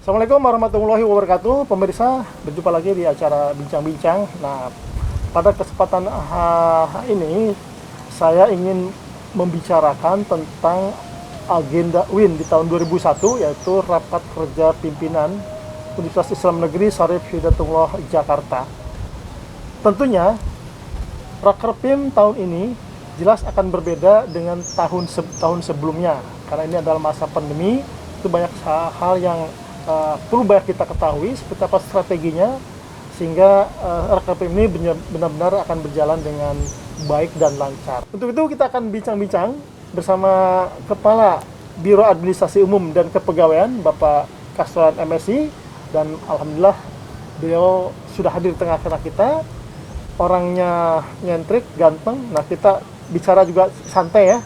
Assalamualaikum warahmatullahi wabarakatuh. Pemirsa, berjumpa lagi di acara Bincang-Bincang. Nah, pada kesempatan ini saya ingin membicarakan tentang agenda UIN di tahun 2001, yaitu Rapat Kerja Pimpinan Universitas Islam Negeri Syarif Hidayatullah Jakarta. Tentunya Rakerpim tahun ini jelas akan berbeda dengan tahun sebelumnya, karena ini adalah masa pandemi. Itu banyak hal yang perlu banyak kita ketahui seperti apa strateginya, sehingga Rakerpim ini benar-benar akan berjalan dengan baik dan lancar. Untuk itu kita akan bincang-bincang bersama Kepala Biro Administrasi Umum dan Kepegawaian Bapak Kasran MSI, dan alhamdulillah beliau sudah hadir di tengah-tengah kita. Orangnya nyentrik, ganteng. Nah, kita bicara juga santai ya.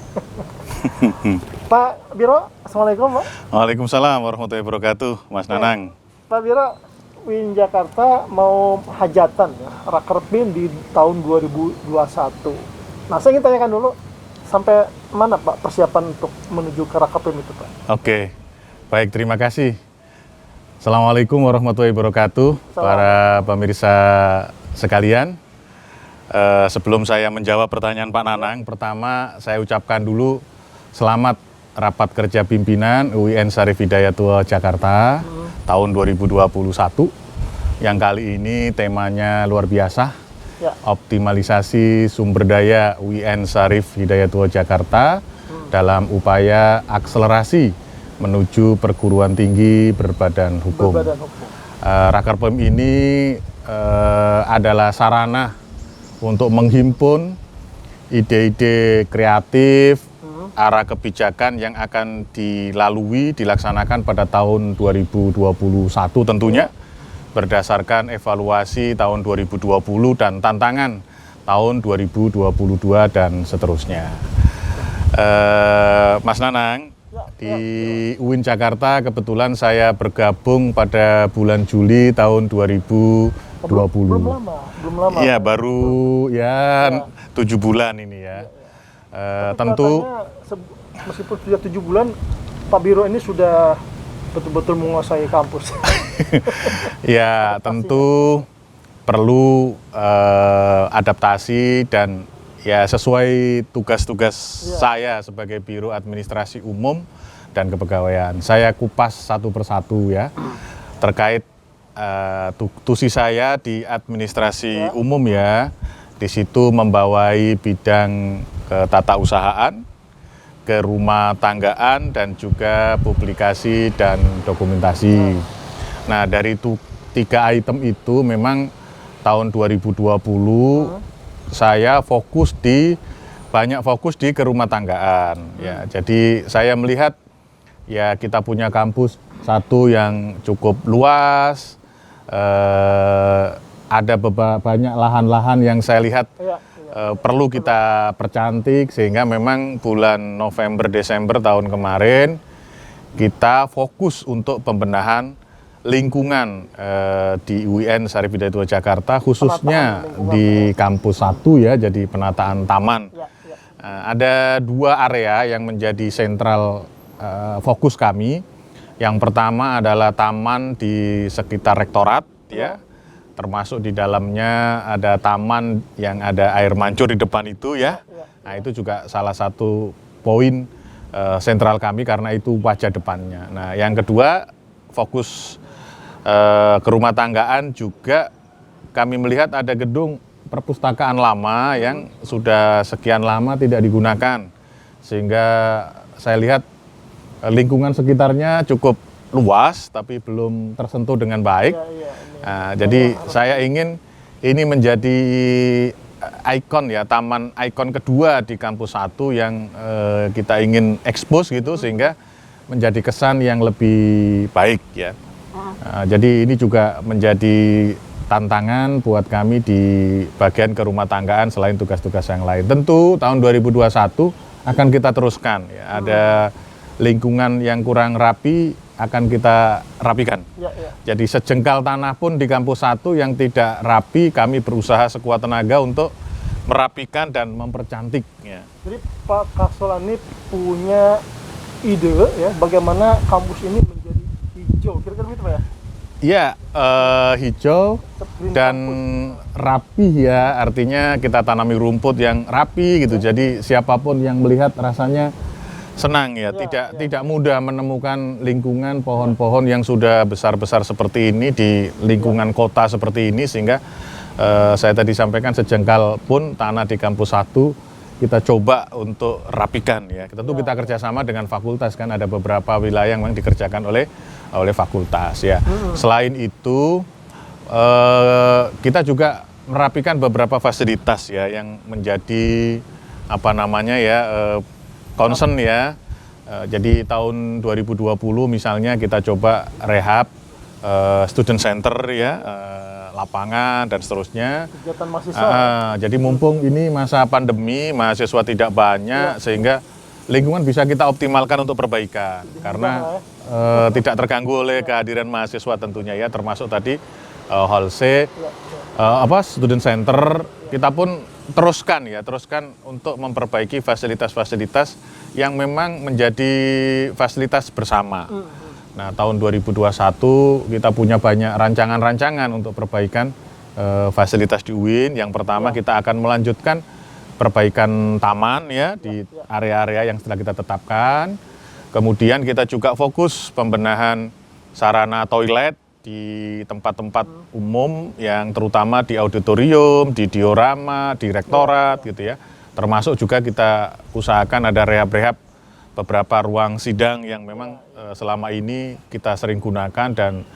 Pak Biro, Assalamualaikum Pak. Waalaikumsalam warahmatullahi wabarakatuh, Mas Nanang. Pak Biro, UIN Jakarta mau hajatan ya, Rakerpim di tahun 2021. Nah, saya ingin tanyakan dulu, sampai mana Pak persiapan untuk menuju ke Rakerpim itu Pak? Oke, baik, terima kasih. Assalamualaikum warahmatullahi wabarakatuh, para pemirsa sekalian. Sebelum saya menjawab pertanyaan Pak Nanang, pertama saya ucapkan dulu selamat Rapat Kerja Pimpinan UIN Syarif Hidayatullah Jakarta tahun 2021, yang kali ini temanya luar biasa, ya. Optimalisasi sumber daya UIN Syarif Hidayatullah Jakarta dalam upaya akselerasi menuju perguruan tinggi berbadan hukum. Rakerpim ini adalah sarana untuk menghimpun ide-ide kreatif, arah kebijakan yang akan dilaksanakan pada tahun 2021 tentunya, berdasarkan evaluasi tahun 2020 dan tantangan tahun 2022 dan seterusnya. Mas Nanang, di UIN Jakarta kebetulan saya bergabung pada bulan Juli tahun 2020. Belum lama. Iya, baru ya 7 bulan ini ya. Tentu meskipun sudah 7 bulan, Pak Biro ini sudah betul-betul menguasai kampus. Ya, tentu perlu adaptasi dan ya sesuai tugas-tugas saya sebagai Biro Administrasi Umum dan Kepegawaian. Saya kupas satu persatu ya, terkait tusi saya di administrasi umum ya. Di situ membawai bidang ketatausahaan, ke rumah tanggaan, dan juga publikasi dan dokumentasi. Nah, dari 3 item itu memang tahun 2020 saya banyak fokus di kerumah tanggaan. Ya, jadi saya melihat ya kita punya kampus satu yang cukup luas, ada banyak lahan-lahan yang saya lihat perlu kita percantik, sehingga memang bulan November Desember tahun kemarin kita fokus untuk pembenahan lingkungan di UIN Syarif Hidayatullah Jakarta, khususnya di kampus 1 ya, jadi penataan taman. Ada 2 area yang menjadi sentral fokus kami. Yang pertama adalah taman di sekitar rektorat ya. Termasuk di dalamnya ada taman yang ada air mancur di depan itu ya. Nah, itu juga salah satu poin sentral kami karena itu wajah depannya. Nah, yang kedua fokus ke rumah tanggaan juga kami melihat ada gedung perpustakaan lama yang sudah sekian lama tidak digunakan. Sehingga saya lihat lingkungan sekitarnya cukup luas tapi belum tersentuh dengan baik. Nah, jadi saya ingin ini menjadi ikon ya, taman ikon kedua di kampus 1 yang kita ingin expose gitu, sehingga menjadi kesan yang lebih baik ya. Jadi ini juga menjadi tantangan buat kami di bagian kerumah tanggaan selain tugas-tugas yang lain. Tentu tahun 2021 akan kita teruskan ya. Ada lingkungan yang kurang rapi akan kita rapikan. Jadi sejengkal tanah pun di kampus 1 yang tidak rapi, kami berusaha sekuat tenaga untuk merapikan dan mempercantik. Ya. Jadi Pak Kasran ini punya ide ya, bagaimana kampus ini menjadi hijau hijau, kira-kira gitu Pak ya? Iya, hijau Green dan campus. rapih ya, artinya kita tanami rumput yang rapi gitu. Jadi siapapun yang melihat rasanya senang ya. Tidak mudah menemukan lingkungan pohon-pohon yang sudah besar-besar seperti ini di lingkungan kota seperti ini, sehingga saya tadi sampaikan sejengkal pun tanah di kampus 1 kita coba untuk rapikan ya. Tentu kita kerjasama dengan fakultas, kan ada beberapa wilayah yang memang dikerjakan oleh fakultas ya. Selain itu kita juga merapikan beberapa fasilitas ya yang menjadi apa namanya ya concern ya. Jadi tahun 2020 misalnya kita coba rehab student center ya, lapangan dan seterusnya. Kegiatan mahasiswa. Jadi mumpung ini masa pandemi, mahasiswa tidak banyak, sehingga lingkungan bisa kita optimalkan untuk perbaikan. Karena tidak terganggu oleh kehadiran mahasiswa tentunya ya, termasuk tadi hall C, student center. Kita pun teruskan untuk memperbaiki fasilitas-fasilitas yang memang menjadi fasilitas bersama. Nah, tahun 2021 kita punya banyak rancangan-rancangan untuk perbaikan fasilitas di UIN. Yang pertama kita akan melanjutkan perbaikan taman ya di area-area yang setelah kita tetapkan. Kemudian kita juga fokus pembenahan sarana toilet di tempat-tempat umum yang terutama di auditorium, di diorama, di rektorat gitu ya. Termasuk juga kita usahakan ada rehab-rehab beberapa ruang sidang yang memang selama ini kita sering gunakan, dan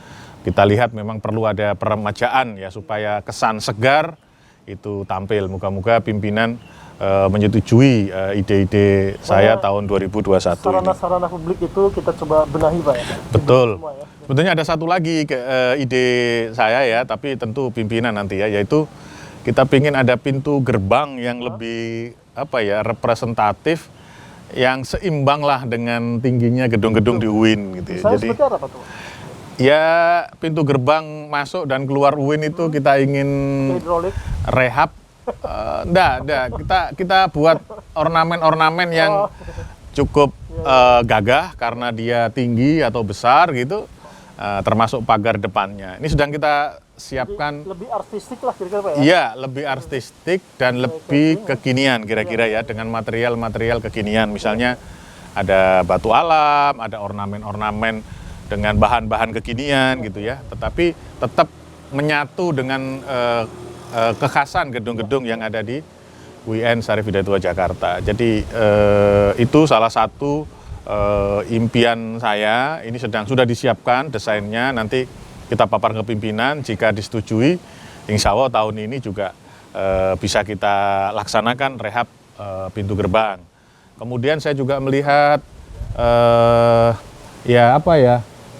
kita lihat memang perlu ada peremajaan ya supaya kesan segar itu tampil. Moga-moga pimpinan menyetujui ide-ide saya tahun 2021 ini. Sarana-sarana publik itu kita coba benahi Pak ya? Betul. Semua, ya. Sebetulnya ada satu lagi ide saya ya, tapi tentu pimpinan nanti ya, yaitu kita ingin ada pintu gerbang yang lebih representatif, yang seimbang lah dengan tingginya gedung-gedung di UIN gitu ya. Jadi seperti apa tuh? ya pintu gerbang masuk dan keluar UIN itu kita ingin Hidrolik. rehab. Kita buat ornamen-ornamen yang cukup gagah karena dia tinggi atau besar gitu, termasuk pagar depannya. Ini sedang kita siapkan. Lebih artistik lah kira-kira Pak ya? Iya, lebih artistik dan lebih kekinian kira-kira ya, dengan material-material kekinian. Misalnya ada batu alam, ada ornamen-ornamen dengan bahan-bahan kekinian gitu ya. Tetapi tetap menyatu dengan kekhasan gedung-gedung yang ada di UIN Syarif Hidayatullah Jakarta. Jadi itu salah satu impian saya. Ini sudah disiapkan desainnya, nanti kita papar ke pimpinan. Jika disetujui, insya Allah tahun ini juga bisa kita laksanakan rehab pintu gerbang. Kemudian saya juga melihat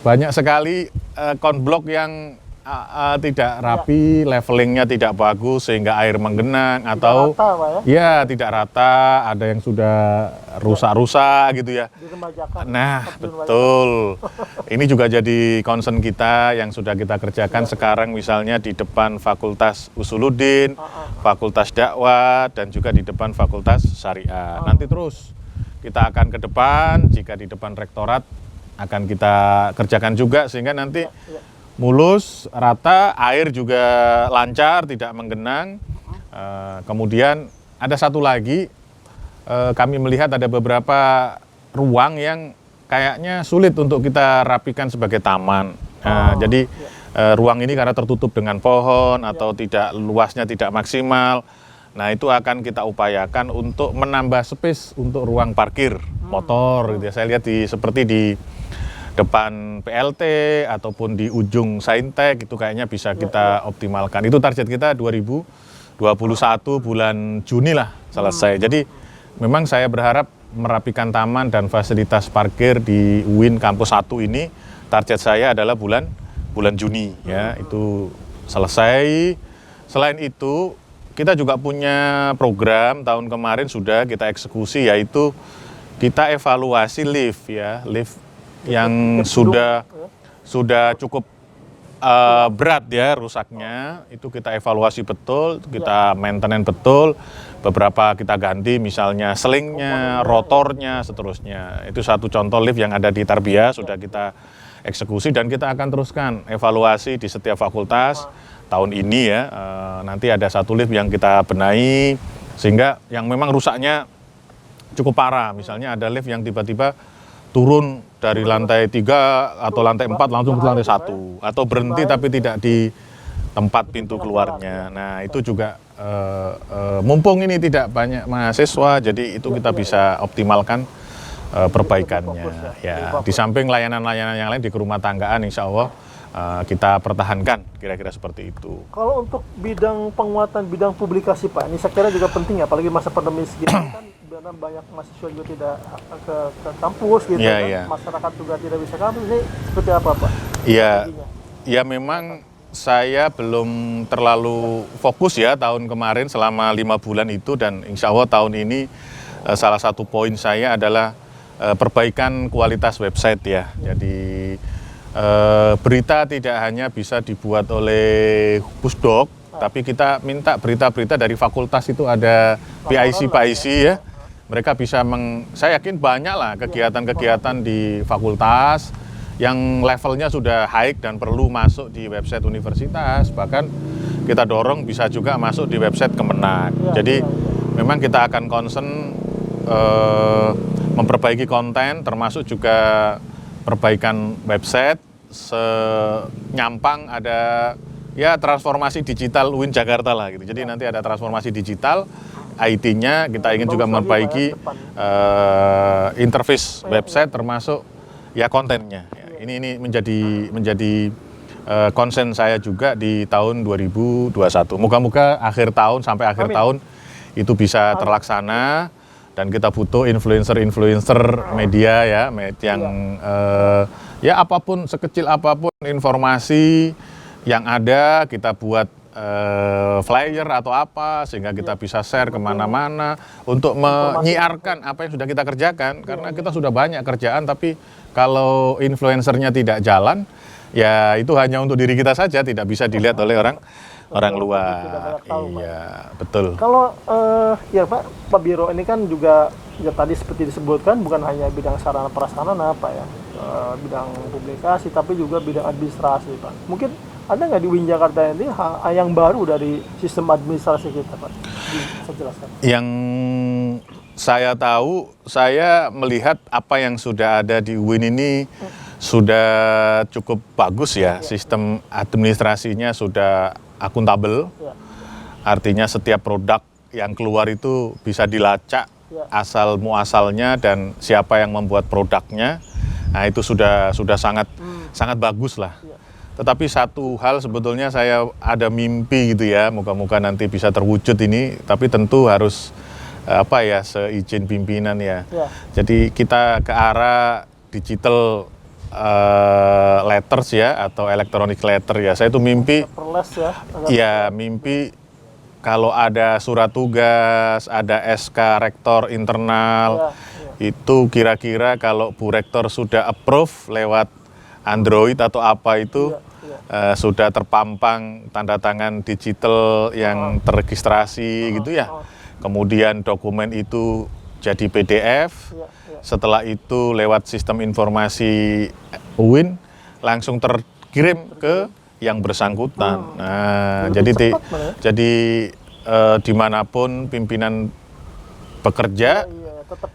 banyak sekali konblok yang tidak rapi, levelingnya tidak bagus sehingga air menggenang atau rata, Pak, tidak rata, ada yang sudah rusak-rusak gitu ya. Diremajakan. Nah, betul. Ini juga jadi concern kita yang sudah kita kerjakan sekarang, misalnya di depan Fakultas Usuluddin, Fakultas Dakwah, dan juga di depan Fakultas Syariah. Nanti terus kita akan ke depan, jika di depan rektorat akan kita kerjakan juga sehingga nanti mulus, rata, air juga lancar, tidak menggenang. Kemudian ada satu lagi, kami melihat ada beberapa ruang yang kayaknya sulit untuk kita rapikan sebagai taman. Jadi ruang ini karena tertutup dengan pohon atau luasnya tidak maksimal. Nah, itu akan kita upayakan untuk menambah space untuk ruang parkir motor gitu ya. Saya lihat seperti di depan PLT ataupun di ujung Saintek itu kayaknya bisa kita optimalkan. Itu target kita 2021 bulan Juni lah selesai. Jadi memang saya berharap merapikan taman dan fasilitas parkir di UIN Kampus 1 ini, target saya adalah bulan Juni ya, itu selesai. Selain itu kita juga punya program tahun kemarin sudah kita eksekusi, yaitu kita evaluasi lift ya, lift yang sudah cukup berat ya rusaknya, itu kita evaluasi betul, kita maintenance betul, beberapa kita ganti misalnya selingnya, rotornya, seterusnya. Itu satu contoh lift yang ada di Tarbia sudah kita eksekusi dan kita akan teruskan evaluasi di setiap fakultas tahun ini ya. Nanti ada satu lift yang kita benahi sehingga yang memang rusaknya cukup parah. Misalnya ada lift yang tiba-tiba turun dari lantai 3 atau lantai 4 langsung ke lantai 1 atau berhenti tapi tidak di tempat pintu keluarnya. Nah itu juga mumpung ini tidak banyak mahasiswa, jadi itu kita bisa optimalkan perbaikannya. Ya, di samping layanan-layanan yang lain di kerumah tanggaan, insya Allah kita pertahankan kira-kira seperti itu. Kalau untuk bidang penguatan bidang publikasi Pak, ini saya kira juga penting ya, apalagi masa pandemi segini kan banyak mahasiswa juga tidak ke kampus gitu kan, masyarakat juga tidak bisa kampus, ini seperti apa Pak? Iya, ya memang saya belum terlalu fokus ya tahun kemarin selama 5 bulan itu, dan insya Allah tahun ini salah satu poin saya adalah perbaikan kualitas website ya. Jadi berita tidak hanya bisa dibuat oleh Pusdok, tapi kita minta berita-berita dari fakultas itu ada PIC ya. Mereka bisa saya yakin banyak lah kegiatan-kegiatan di fakultas yang levelnya sudah high dan perlu masuk di website universitas. Bahkan kita dorong bisa juga masuk di website Kemenag. Jadi memang kita akan concern memperbaiki konten, termasuk juga perbaikan website, senyampang ada ya transformasi digital UIN Jakarta lah gitu. Jadi nanti ada transformasi digital, IT-nya kita ingin juga memperbaiki interface website termasuk ya kontennya. Ya, ini menjadi concern saya juga di tahun 2021. Moga-moga akhir tahun sampai akhir tahun itu bisa terlaksana. Dan kita butuh influencer media ya, yang ya apapun, sekecil apapun informasi yang ada kita buat flyer atau apa sehingga kita bisa share kemana-mana untuk menyiarkan apa yang sudah kita kerjakan, karena kita sudah banyak kerjaan tapi kalau influencernya tidak jalan ya itu hanya untuk diri kita saja, tidak bisa dilihat oleh orang luar. Iya, betul. Kalau ya Pak Biro ini kan juga ya tadi seperti disebutkan bukan hanya bidang sarana prasarana Pak ya, bidang publikasi tapi juga bidang administrasi Pak. Mungkin ada nggak di UIN Jakarta ini yang baru dari sistem administrasi kita Pak? Bisa jelaskan. Yang saya tahu, saya melihat apa yang sudah ada di UIN ini sudah cukup bagus ya, sistem administrasinya sudah akuntabel, artinya setiap produk yang keluar itu bisa dilacak asal muasalnya dan siapa yang membuat produknya. Nah itu sudah sangat bagus lah. Tetapi satu hal sebetulnya saya ada mimpi gitu ya, moga-moga nanti bisa terwujud ini, tapi tentu harus seizin pimpinan ya. Jadi kita ke arah digital letters ya, atau electronic letter ya. Saya itu mimpi, mimpi kalau ada surat tugas, ada SK rektor internal, itu kira-kira kalau Bu Rektor sudah approve lewat Android atau apa itu, sudah terpampang tanda tangan digital yang terregistrasi gitu ya. Kemudian dokumen itu jadi PDF, setelah itu lewat sistem informasi UIN langsung terkirim ke yang bersangkutan. Nah, jadi dimanapun pimpinan bekerja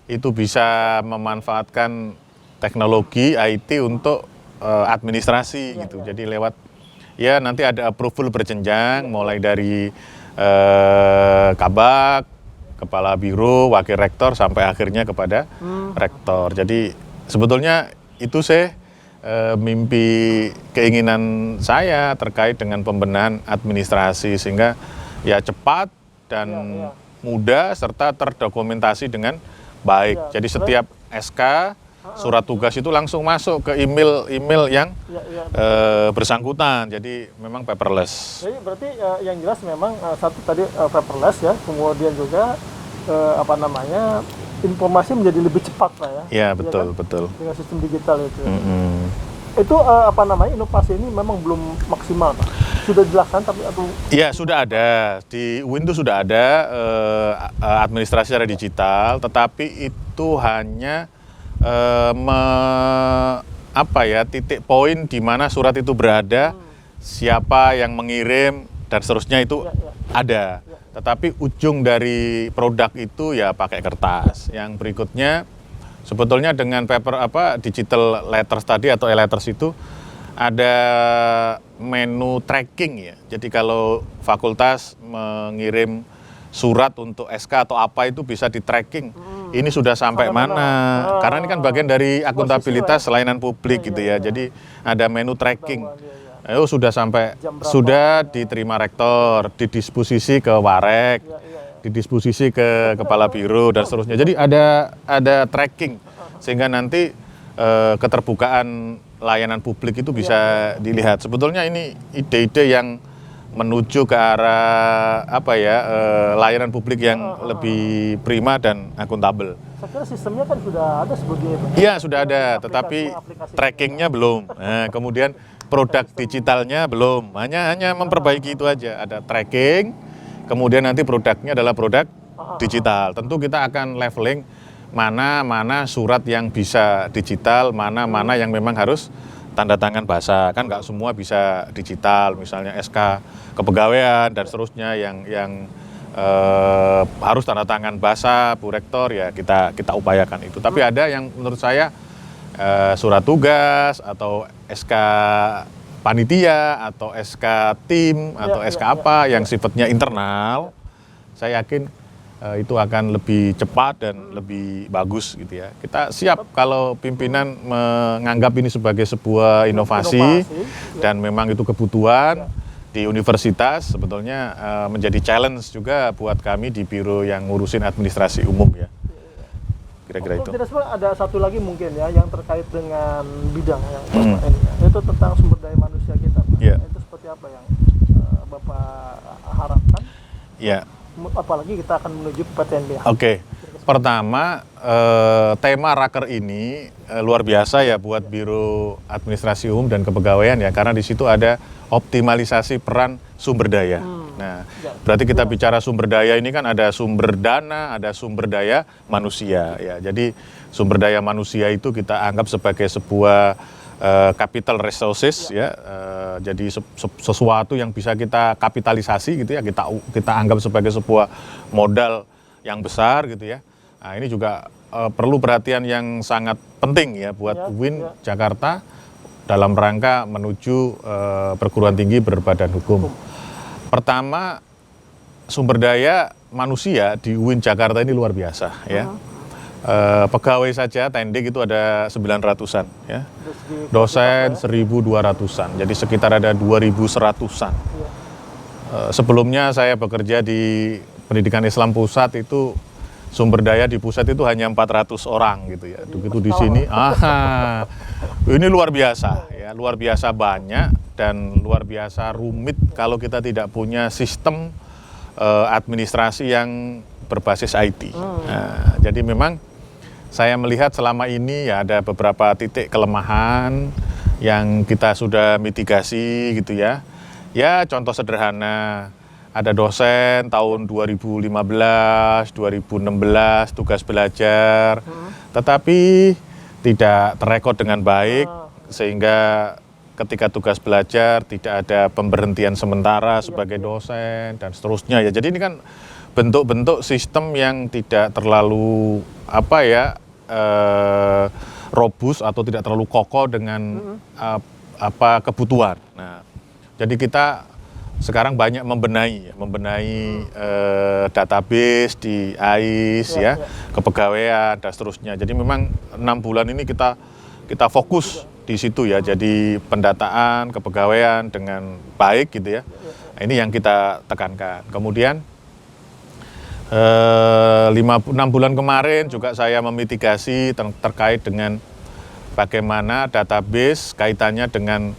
itu bisa memanfaatkan teknologi IT untuk administrasi gitu. Jadi lewat ya nanti ada approval berjenjang mulai dari kabak, kepala biro, wakil rektor sampai akhirnya kepada rektor. Jadi sebetulnya itu mimpi keinginan saya terkait dengan pembenahan administrasi sehingga ya cepat dan mudah serta terdokumentasi dengan baik. Jadi setiap SK surat tugas itu langsung masuk ke email yang bersangkutan. Jadi memang paperless. Jadi berarti yang jelas memang satu tadi paperless ya, kemudian juga informasi menjadi lebih cepat lah ya. Iya betul, kan? betul. Dengan sistem digital itu. Itu apa namanya, inovasi ini memang belum maksimal, Pak. Sudah dilaksanakan tapi atau Ya, sudah ada. Di UIN itu sudah ada administrasi secara digital, tetapi itu hanya titik poin di mana surat itu berada, siapa yang mengirim dan seterusnya itu ada. Tetapi ujung dari produk itu ya pakai kertas. Yang berikutnya sebetulnya dengan digital letters tadi atau e-letters itu ada menu tracking ya. Jadi kalau fakultas mengirim surat untuk SK atau apa itu bisa di tracking. Ini sudah sampai mana? Karena ini kan bagian dari akuntabilitas layanan publik gitu ya. Jadi ada menu tracking. Sudah sampai, sudah diterima rektor, didisposisi ke warek, didisposisi ke kepala biro dan seterusnya. Jadi ada tracking sehingga nanti keterbukaan layanan publik itu bisa dilihat. Sebetulnya ini ide-ide yang menuju ke arah layanan publik yang lebih prima dan akuntabel. saya kira sistemnya kan sudah ada sebagai. Iya sudah ada, tetapi trackingnya belum. Nah, kemudian produk digitalnya belum. Hanya memperbaiki itu aja. Ada tracking, kemudian nanti produknya adalah produk digital. Tentu kita akan leveling mana surat yang bisa digital, mana yang memang harus tanda tangan basah. Kan nggak semua bisa digital, misalnya SK kepegawaian dan seterusnya yang harus tanda tangan basah, Bu Rektor, ya kita upayakan itu. Tapi ada yang menurut saya surat tugas atau SK panitia atau SK tim atau SK yang sifatnya internal, saya yakin itu akan lebih cepat dan lebih bagus gitu ya. Kita siap kalau pimpinan menganggap ini sebagai sebuah inovasi dan memang itu kebutuhan di universitas, sebetulnya menjadi challenge juga buat kami di biro yang ngurusin administrasi umum ya. Kira-kira itu. Tidak semua, ada satu lagi mungkin ya yang terkait dengan bidang yang Bapak ini ya. Itu tentang sumber daya manusia kita, Pak. Yeah. Itu seperti apa yang Bapak harapkan? Ya. Apalagi kita akan menuju PTNBH. Oke. Pertama, tema raker ini luar biasa ya buat Biro Administrasi Umum dan Kepegawaian ya, karena di situ ada optimalisasi peran sumber daya. Nah, berarti kita bicara sumber daya ini kan ada sumber dana, ada sumber daya manusia ya. Jadi sumber daya manusia itu kita anggap sebagai sebuah capital resources ya. Jadi sesuatu yang bisa kita kapitalisasi gitu ya, kita anggap sebagai sebuah modal yang besar gitu ya. Nah, ini juga perlu perhatian yang sangat penting ya buat UIN Jakarta dalam rangka menuju perguruan tinggi berbadan hukum. Pertama, sumber daya manusia di UIN Jakarta ini luar biasa ya. Pegawai saja tendik itu ada 900-an ya. Dosen 1.200-an. Jadi sekitar ada 2.100-an. Sebelumnya saya bekerja di Pendidikan Islam Pusat, itu sumber daya di pusat itu hanya 400 orang gitu ya. Begitu di sini, ini luar biasa ya, luar biasa banyak dan luar biasa rumit kalau kita tidak punya sistem administrasi yang berbasis IT. Nah, jadi memang saya melihat selama ini ya ada beberapa titik kelemahan yang kita sudah mitigasi gitu ya. Ya contoh sederhana, ada dosen tahun 2015, 2016 tugas belajar, tetapi tidak terekod dengan baik, sehingga ketika tugas belajar tidak ada pemberhentian sementara sebagai dosen dan seterusnya ya. Jadi ini kan bentuk-bentuk sistem yang tidak terlalu robust atau tidak terlalu kokoh dengan kebutuhan. Nah, jadi kita sekarang banyak membenahi database di AIS kepegawaian dan seterusnya. Jadi memang 6 bulan ini kita fokus di situ ya. Jadi pendataan kepegawaian dengan baik gitu ya. Nah, ini yang kita tekankan. Kemudian 6 bulan kemarin juga saya memitigasi terkait dengan bagaimana database kaitannya dengan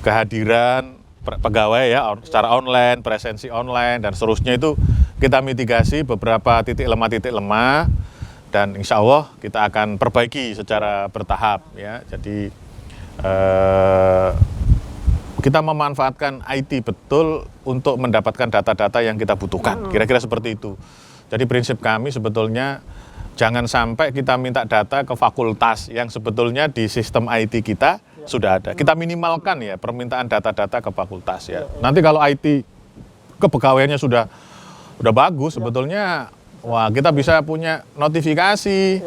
kehadiran pegawai ya secara online, presensi online dan seterusnya, itu kita mitigasi beberapa titik lemah dan insya Allah kita akan perbaiki secara bertahap ya. Jadi kita memanfaatkan IT betul untuk mendapatkan data-data yang kita butuhkan. Kira-kira seperti itu. Jadi prinsip kami sebetulnya jangan sampai kita minta data ke fakultas yang sebetulnya di sistem IT kita sudah ada. Kita minimalkan ya permintaan data-data ke fakultas ya. Nanti kalau IT kepegawaiannya sudah bagus sebetulnya, wah kita bisa punya notifikasi.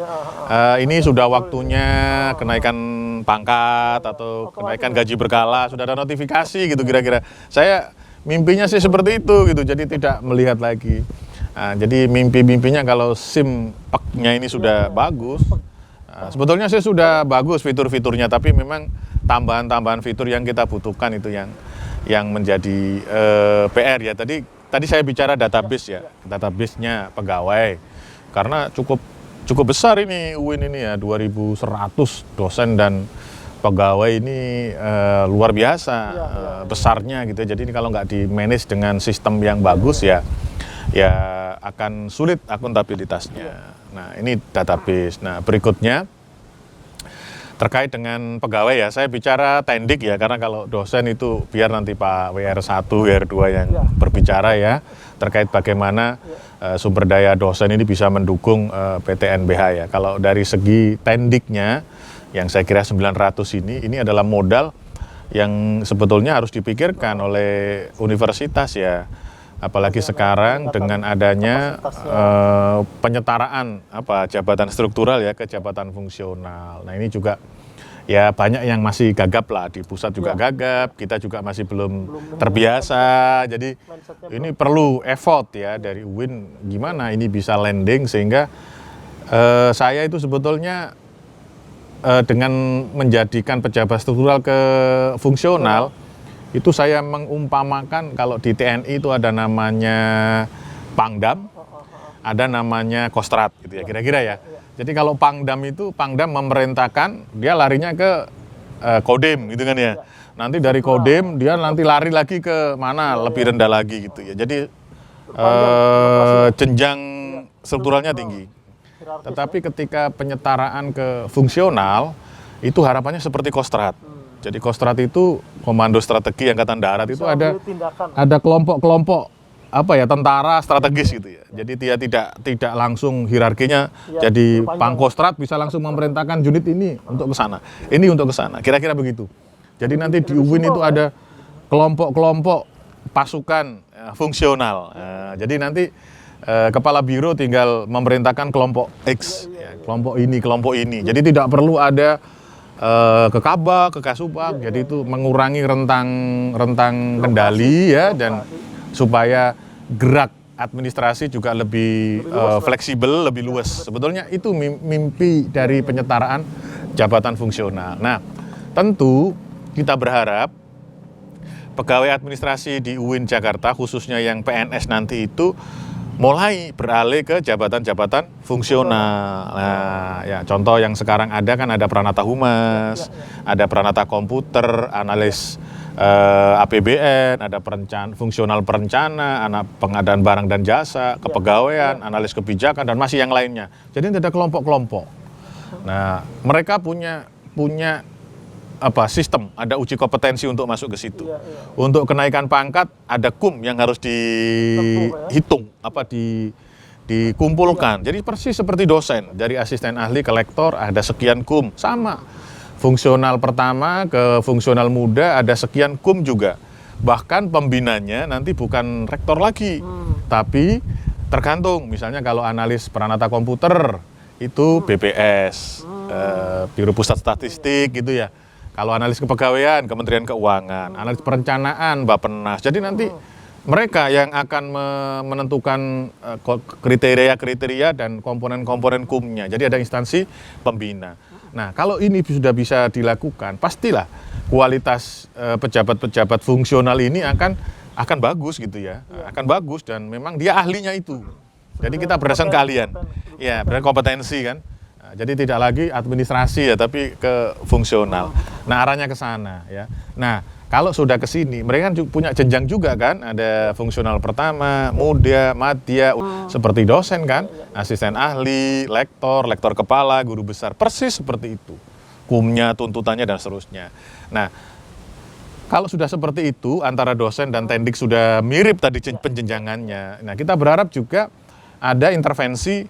Ini sudah waktunya kenaikan pangkat atau kenaikan gaji berkala, sudah ada notifikasi gitu kira-kira. Saya mimpinya sih seperti itu gitu, jadi tidak melihat lagi. Jadi mimpi-mimpinya kalau SIM-nya ini sudah bagus, sebetulnya sih sudah bagus fitur-fiturnya, tapi memang tambahan-tambahan fitur yang kita butuhkan itu yang menjadi PR ya. Tadi saya bicara database ya, database-nya pegawai, karena cukup besar ini UIN ini ya, 2.100 dosen dan pegawai ini luar biasa besarnya gitu. Jadi ini kalau nggak di-manage dengan sistem yang bagus ya akan sulit akuntabilitasnya. Nah ini database. Nah berikutnya terkait dengan pegawai ya, saya bicara tendik ya, karena kalau dosen itu biar nanti Pak WR1, WR2 yang berbicara ya, terkait bagaimana sumber daya dosen ini bisa mendukung PTNBH ya. Kalau dari segi tendiknya, yang saya kira 900 ini adalah modal yang sebetulnya harus dipikirkan oleh universitas ya. Apalagi sekarang dengan adanya penyetaraan jabatan struktural ya ke jabatan fungsional. Nah ini juga ya banyak yang masih gagap lah, di pusat juga gagap, kita juga masih belum terbiasa. Jadi ini perlu effort ya dari UIN, gimana ini bisa landing sehingga saya itu sebetulnya dengan menjadikan pejabat struktural ke fungsional, itu saya mengumpamakan kalau di TNI itu ada namanya Pangdam, ada namanya Kostrat gitu ya kira-kira ya. Jadi kalau Pangdam itu, Pangdam memerintahkan, dia larinya ke Kodim gitu kan ya. Nanti dari Kodim dia nanti lari lagi ke mana, lebih rendah lagi gitu ya. Jadi jenjang strukturalnya tinggi. Tetapi ketika penyetaraan ke fungsional, itu harapannya seperti Kostrat. Jadi Kostrat itu Komando Strategi Angkatan Darat itu ada kelompok-kelompok tentara strategis gitu ya. Jadi dia tidak langsung hierarkinya jadi Pangkostrat bisa langsung memerintahkan unit ini untuk ke sana. Ini untuk ke sana. Kira-kira begitu. Jadi nanti di UIN itu ada kelompok-kelompok pasukan fungsional. Jadi nanti kepala biro tinggal memerintahkan kelompok X, kelompok ini. Jadi tidak perlu ada ke Kabak, ke Kasubag, jadi itu mengurangi rentang kendali ya, dan supaya gerak administrasi juga lebih fleksibel, lebih luas. Sebetulnya itu mimpi dari penyetaraan jabatan fungsional. Nah, tentu kita berharap pegawai administrasi di UIN Jakarta, khususnya yang PNS nanti itu mulai beralih ke jabatan-jabatan fungsional. Nah, ya contoh yang sekarang ada kan ada Pranata Humas, ada Pranata Komputer, analis APBN, ada fungsional perencana, anak pengadaan barang dan jasa, kepegawaian, analis kebijakan, dan masih yang lainnya. Jadi ada kelompok-kelompok. Nah, mereka punya sistem, ada uji kompetensi untuk masuk ke situ. Untuk kenaikan pangkat ada KUM yang harus dihitung, dikumpulkan. Jadi persis seperti dosen, dari asisten ahli ke lektor ada sekian KUM, sama. Fungsional pertama ke fungsional muda ada sekian KUM juga. Bahkan pembinanya nanti bukan rektor lagi, tapi tergantung. Misalnya kalau analis Pranata Komputer itu BPS, Biro Pusat Statistik gitu ya. Kalau analis kepegawaian, Kementerian Keuangan, analis perencanaan, Bappenas. Jadi nanti mereka yang akan menentukan kriteria-kriteria dan komponen-komponen KUM-nya. Jadi ada instansi pembina. Nah, kalau ini sudah bisa dilakukan, pastilah kualitas pejabat-pejabat fungsional ini akan bagus gitu ya. Akan bagus, dan memang dia ahlinya itu. Jadi kita berdasarkan keahlian. Ya, berdasarkan kompetensi kan. Jadi tidak lagi administrasi ya, tapi ke fungsional. Nah, arahnya ke sana ya. Nah, kalau sudah ke sini, mereka kan punya jenjang juga kan, ada fungsional pertama, muda, madya, seperti dosen kan, asisten ahli, lektor kepala, guru besar, persis seperti itu. hukumnya, tuntutannya dan seterusnya. Nah, kalau sudah seperti itu antara dosen dan tendik sudah mirip tadi penjenjangannya. Nah, kita berharap juga ada intervensi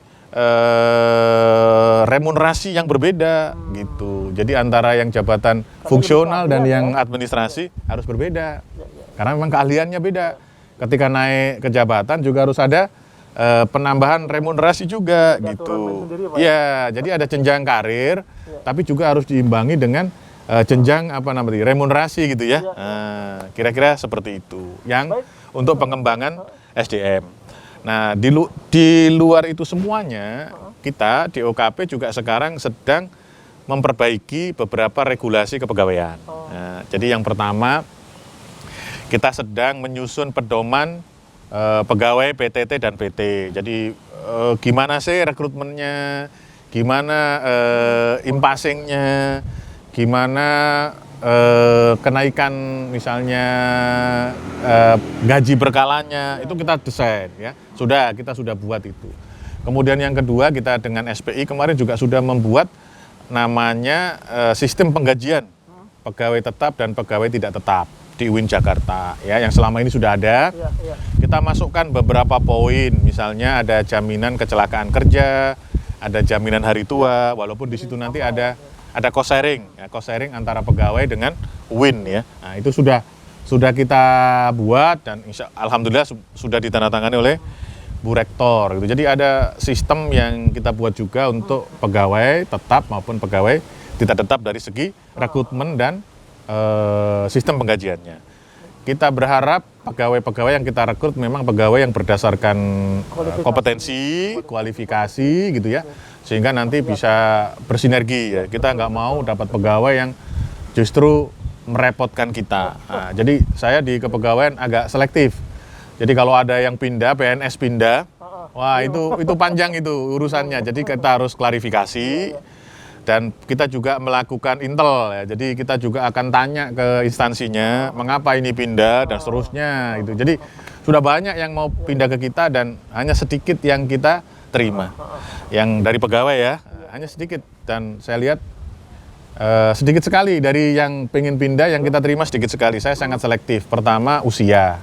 remunerasi yang berbeda gitu. Jadi antara yang jabatan fungsional dan yang administrasi harus berbeda. Karena memang keahliannya beda. Ketika naik ke jabatan juga harus ada penambahan remunerasi juga gitu. Iya, jadi ada jenjang karir, tapi juga harus diimbangi dengan jenjang remunerasi gitu ya. Nah, kira-kira seperti itu. Yang untuk pengembangan SDM. Nah, di luar itu semuanya, kita di OKP juga sekarang sedang memperbaiki beberapa regulasi kepegawaian. Nah, jadi yang pertama, kita sedang menyusun pedoman pegawai PTT dan PT. Jadi gimana sih rekrutmennya, gimana impasingnya, gimana kenaikan misalnya gaji berkalanya, itu kita desain ya. Kita sudah buat itu. Kemudian yang kedua, kita dengan SPI kemarin juga sudah membuat namanya sistem penggajian pegawai tetap dan pegawai tidak tetap di UIN Jakarta ya, yang selama ini sudah ada. Kita masukkan beberapa poin, misalnya ada jaminan kecelakaan kerja, ada jaminan hari tua, walaupun di situ nanti ada cost sharing, ya, cost sharing antara pegawai dengan UIN ya. Nah, itu sudah kita buat dan alhamdulillah sudah ditandatangani oleh Bu Rektor gitu. Jadi ada sistem yang kita buat juga untuk pegawai tetap maupun pegawai tidak tetap dari segi rekrutmen dan sistem penggajiannya. Kita berharap pegawai-pegawai yang kita rekrut memang pegawai yang berdasarkan kompetensi, kualifikasi gitu ya, sehingga nanti bisa bersinergi ya. Kita nggak mau dapat pegawai yang justru merepotkan kita. Nah, jadi saya di kepegawaian agak selektif. Jadi kalau ada yang pindah, PNS pindah, wah itu panjang itu urusannya. Jadi kita harus klarifikasi. Dan kita juga melakukan intel ya, jadi kita juga akan tanya ke instansinya mengapa ini pindah dan seterusnya itu. Jadi sudah banyak yang mau pindah ke kita dan hanya sedikit yang kita terima, yang dari pegawai ya, hanya sedikit. Dan saya lihat sedikit sekali dari yang pengen pindah, yang kita terima sedikit sekali. Saya sangat selektif. Pertama usia,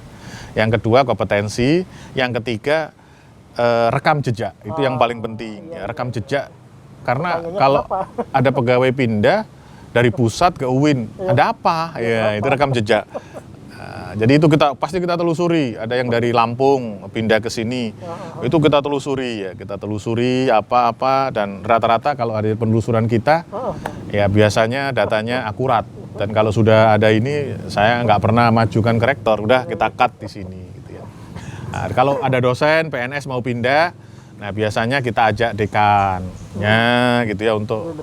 yang kedua kompetensi, yang ketiga rekam jejak, itu yang paling penting ya, rekam jejak. Karena kalau ada pegawai pindah dari pusat ke UIN, ada apa? Ya, itu rekam jejak. Nah, jadi itu pasti kita telusuri. Ada yang dari Lampung pindah ke sini, itu kita telusuri ya. Kita telusuri apa-apa dan rata-rata kalau ada penelusuran kita, ya biasanya datanya akurat. Dan kalau sudah ada ini, saya nggak pernah majukan ke rektor, udah kita cut di sini. Gitu ya. Nah, kalau ada dosen PNS mau pindah, nah biasanya kita ajak dekannya gitu ya untuk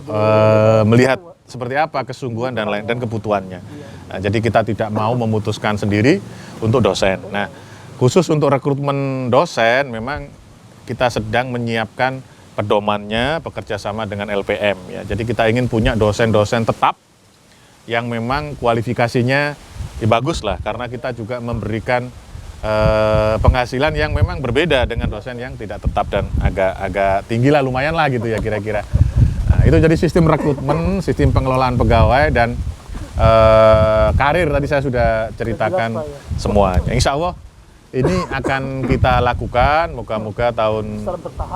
melihat seperti apa kesungguhan dan kebutuhannya. Nah, jadi kita tidak mau memutuskan sendiri untuk dosen. Nah, khusus untuk rekrutmen dosen memang kita sedang menyiapkan pedomannya bekerja sama dengan LPM ya. Jadi kita ingin punya dosen-dosen tetap yang memang kualifikasinya ya bagus lah, karena kita juga memberikan penghasilan yang memang berbeda dengan dosen yang tidak tetap dan agak tinggi lah, lumayan lah gitu ya kira-kira. Nah, itu jadi sistem rekrutmen, sistem pengelolaan pegawai dan karir tadi saya sudah ceritakan semuanya. Insya Allah ini akan kita lakukan, moga-moga tahun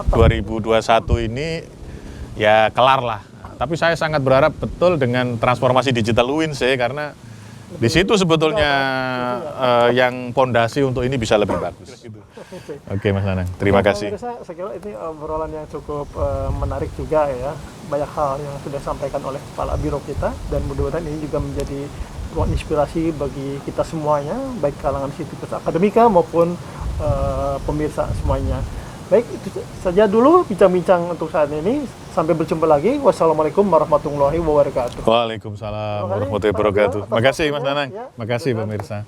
2021 ini ya kelar lah. Tapi saya sangat berharap betul dengan transformasi digital UIN sih, karena di situ sebetulnya yang pondasi untuk ini bisa lebih bagus. Oke Mas Nanang, terima kasih. Saya kira ini obrolan yang cukup menarik juga ya. Banyak hal yang sudah disampaikan oleh Kepala Biro kita, dan mudah-mudahan ini juga menjadi ruang inspirasi bagi kita semuanya, baik kalangan sivitas akademika maupun pemirsa semuanya. Baik, itu saja dulu bincang-bincang untuk saat ini. Sampai berjumpa lagi. Wassalamualaikum warahmatullahi wabarakatuh. Waalaikumsalam warahmatullahi wabarakatuh. Makasih Mas Nanang. Makasih pemirsa.